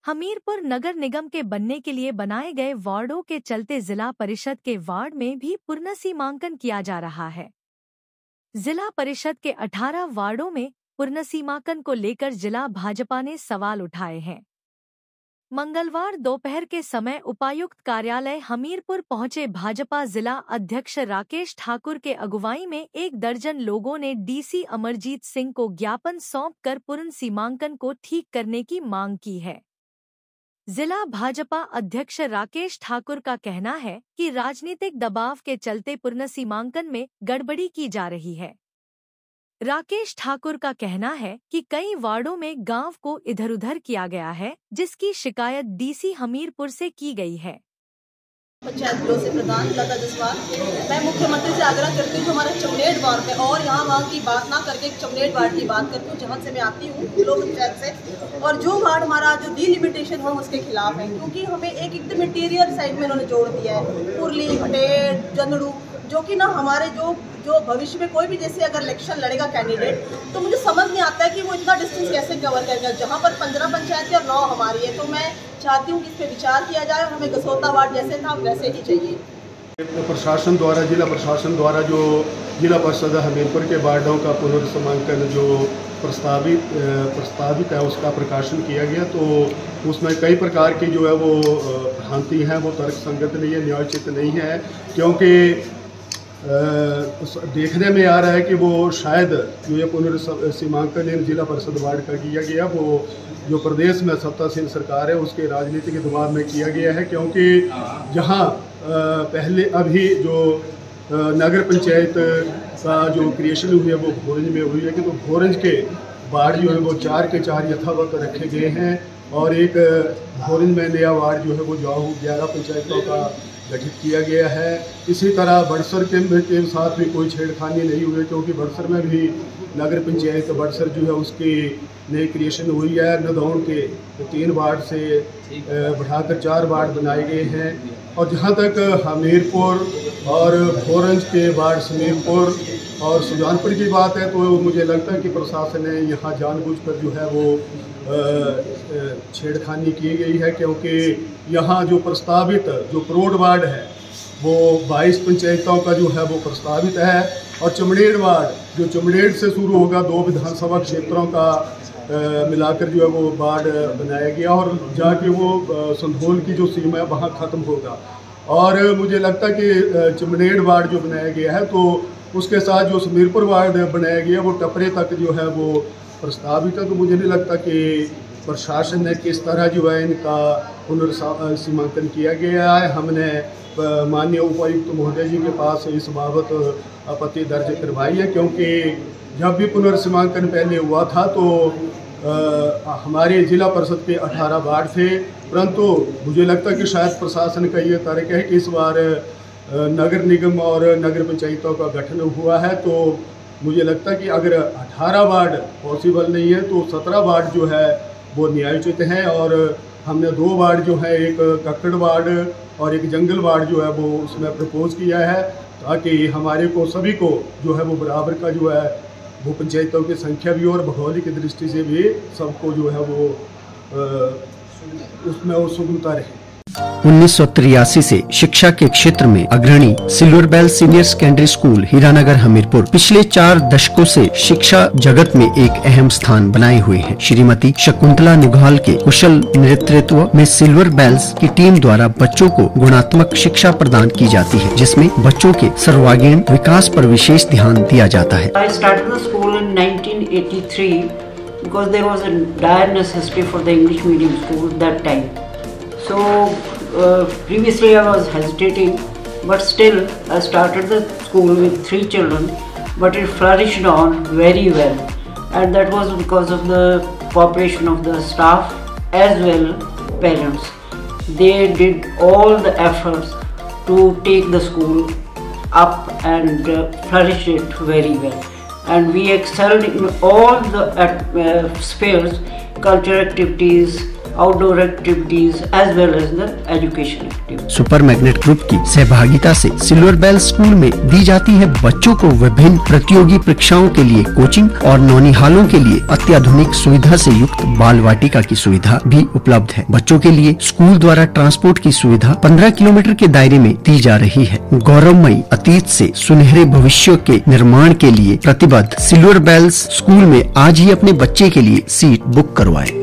हमीरपुर नगर निगम के बनने के लिए बनाए गए वार्डों के चलते जिला परिषद के वार्ड में भी पुनर्सीमांकन किया जा रहा है। जिला परिषद के 18 वार्डों में पुनर्सीमांकन को लेकर जिला भाजपा ने सवाल उठाए हैं। मंगलवार दोपहर के समय उपायुक्त कार्यालय हमीरपुर पहुंचे भाजपा जिला अध्यक्ष राकेश ठाकुर के अगुवाई में 1 दर्जन लोगों ने डीसी अमरजीत सिंह को ज्ञापन सौंपकर पुनर्सीमांकन को ठीक करने की मांग की है। जिला भाजपा अध्यक्ष राकेश ठाकुर का कहना है कि राजनीतिक दबाव के चलते पुनर्सीमांकन में गड़बड़ी की जा रही है। राकेश ठाकुर का कहना है कि कई वार्डों में गांव को इधर-उधर किया गया है, जिसकी शिकायत डीसी हमीरपुर से की गई है। पंचायत ब्यूरो से प्रधान लता जसवाल, मैं मुख्यमंत्री से आग्रह करती हूँ हमारा चमनेट वार्ड में और यहाँ वहाँ की बात ना करके चमनेट वार्ड की बात करती हूँ जहाँ से मैं आती हूँ ब्लॉक पंचायत से, और जो वार्ड हमारा जो डिलिमिटेशन हो उसके खिलाफ है, क्योंकि हमें एक एकदम इंटीरियर साइड में इन्होंने जोड़ दिया है, पुरली, भटेर, जनड़ू, जो कि ना हमारे जो भविष्य में कोई भी जैसे अगर इलेक्शन लड़ेगा कैंडिडेट, तो मुझे समझ नहीं आता है कि वो इतना डिस्टेंस कैसे कवर करेगा, जहाँ पर 15 पंचायतें और 9 हमारी है। तो मैं चाहती हूँ कि इस पर विचार किया जाए और हमें गसोता वार्ड जैसे था वैसे ही चाहिए। प्रशासन द्वारा जिला प्रशासन द्वारा जो जिला परिषद हमीरपुर के वार्डों का पुनर्सीमांकन जो प्रस्तावित है उसका प्रकाशन किया गया, तो उसमें कई प्रकार की जो है वो भ्रांति है, वो तर्कसंगत नहीं है, न्यायोचित नहीं है, क्योंकि देखने में आ रहा है कि वो शायद जो ये पुनर्सीमांकन जिला परिषद वार्ड का किया गया वो जो प्रदेश में सत्तासीन सरकार है उसके राजनीतिक दबाव में किया गया है, क्योंकि जहां पहले अभी जो नगर पंचायत का जो क्रिएशन हुई है वो भोरंज में हुई है कि तो भोरंज के वार्ड जो है वो 4 के 4 यथावत रखे गए हैं और एक भोरंज में नया वार्ड जो है वो 11 पंचायतों का गठित किया गया है। इसी तरह बड़सर के साथ भी कोई छेड़खानी नहीं हुई, क्योंकि बड़सर में भी नगर पंचायत बड़सर जो है उसकी नई क्रिएशन हुई है। नदौन के 3 वार्ड से बढ़ाकर 4 वार्ड बनाए गए हैं, और जहां तक हमीरपुर और भोरंज के वार्ड समीरपुर और सुजानपुर की बात है, तो मुझे लगता है कि प्रशासन ने यहाँ जानबूझकर जो है वो छेड़खानी की गई है, क्योंकि यहाँ जो प्रस्तावित जो प्रोड वार्ड है वो 22 पंचायतों का जो है वो प्रस्तावित है, और चमड़ेड़ वार्ड जो चमड़ेड़ से शुरू होगा 2 विधानसभा क्षेत्रों का मिलाकर जो है वो वार्ड बनाया गया, और जाके वो संधोल की जो सीमा है वहाँ ख़त्म होगा। और मुझे लगता है कि चमड़ेड़ वार्ड जो बनाया गया है तो उसके साथ जो समीरपुर वार्ड बनाया गया वो टपरे तक जो है वो प्रस्तावित है। तो मुझे नहीं लगता कि प्रशासन ने किस तरह जो है इनका पुनर्सीमांकन किया गया है। हमने माननीय उपायुक्त महोदय जी के पास इस बाबत आपत्ति दर्ज करवाई है, क्योंकि जब भी पुनर्सीमांकन पहले हुआ था तो हमारे जिला परिषद के 18 वार्ड थे, परंतु मुझे लगता है कि शायद प्रशासन का ये तर्क है कि इस बार नगर निगम और नगर पंचायतों का गठन हुआ है, तो मुझे लगता है कि अगर 18 वार्ड पॉसिबल नहीं है तो 17 वार्ड जो है वो न्यायोचित हैं, और हमने 2 वार्ड जो है एक कक्कड़ वार्ड और एक जंगल वार्ड जो है वो उसमें प्रपोज किया है, ताकि हमारे को सभी को जो है वो बराबर का जो है वो पंचायतों की संख्या भी और भौगोलिक दृष्टि से भी सबको जो है वो उसमें और सुगमता रहे। 1983 से शिक्षा के क्षेत्र में अग्रणी silver bell senior secondary school Hiranagar Hamirpur पिछले 4 दशकों से शिक्षा जगत में एक अहम स्थान बनाए हुए है। श्रीमती शकुंतला निघाल के कुशल नेतृत्व में सिल्वर बेल्स की टीम द्वारा बच्चों को गुणात्मक शिक्षा प्रदान की जाती है, जिसमें बच्चों के सर्वांगीण विकास पर विशेष ध्यान दिया जाता है। I started the school in 1983 because there was a dire necessity for the English medium school that time. So previously I was hesitating, but still I started the school with 3 children, but it flourished on very well, and that was because of the cooperation of the staff as well parents. They did all the efforts to take the school up and flourish it very well, and we excelled in all the spheres, cultural activities, outdoor activities as well as the education activities. Super magnet group की सहभागिता से silver bell school में दी जाती है बच्चों को विभिन्न प्रतियोगी परीक्षाओं के लिए कोचिंग और नौनिहालों के लिए अत्याधुनिक सुविधा से युक्त बाल वाटिका की सुविधा भी उपलब्ध है। बच्चों के लिए स्कूल द्वारा ट्रांसपोर्ट की सुविधा 15 किलोमीटर के दायरे में दी जा रही है। गौरवमयी अतीत से सुनहरे भविष्य के निर्माण के लिए प्रतिबद्ध सिल्वर बेल्स स्कूल में आज ही अपने बच्चे के लिए सीट बुक करवाएं।